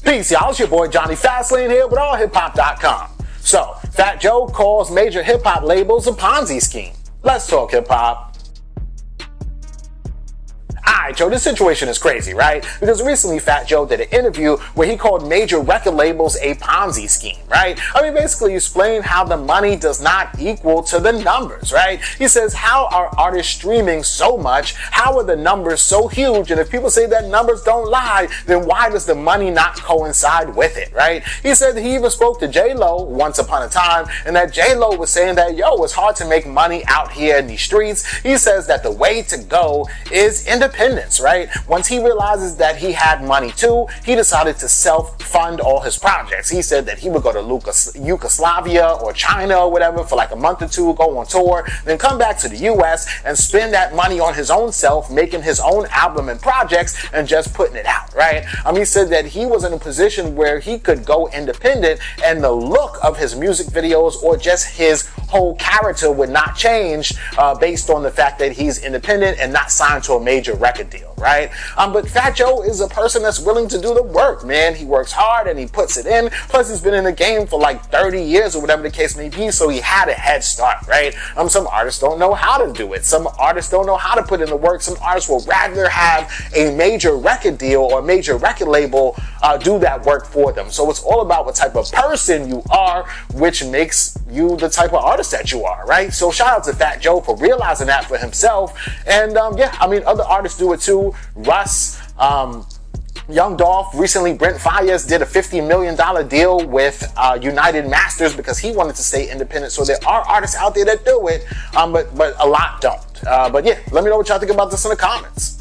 Peace, y'all. It's your boy Johnny Fastlane here with allhiphop.com. So, Fat Joe calls major hip-hop labels a Ponzi scheme. Let's talk hip-hop. Alright, Joe, this situation is crazy, right? Because recently Fat Joe did an interview where he called major record labels a Ponzi scheme, right? I mean, basically explain how the money does not equal to the numbers, right? He says, how are artists streaming so much? How are the numbers so huge? And if people say that numbers don't lie, then why does the money not coincide with it, right? He said that he even spoke to J-Lo once upon a time, and that J-Lo was saying that, yo, it's hard to make money out here in these streets. He says that the way to go is independence, right? Once he realizes that he had money too, he decided to self-fund all his projects. He said that he would go to Yugoslavia or China or whatever for like a month or two, go on tour, then come back to the US and spend that money on his own self, making his own album and projects and just putting it out, right? He said that he was in a position where he could go independent and the look of his music videos or just his whole character would not change based on the fact that he's independent and not signed to a major record deal, right? But Fat Joe is a person that's willing to do the work, man. He works hard and he puts it in. Plus, he's been in the game for like 30 years or whatever the case may be, so he had a head start, right? Some artists don't know how to do it. Some artists don't know how to put in the work. Some artists will rather have a major record deal or a major record label do that work for them. So it's all about what type of person you are, which makes you the type of artist that you are, right? So shout out to Fat Joe for realizing that for himself. And yeah, I mean, other artists do it too. Russ, Young Dolph, recently Brent Faiyaz did a $50 million deal with United Masters because he wanted to stay independent. So there are artists out there that do it, but a lot don't. But yeah, let me know what y'all think about this in the comments.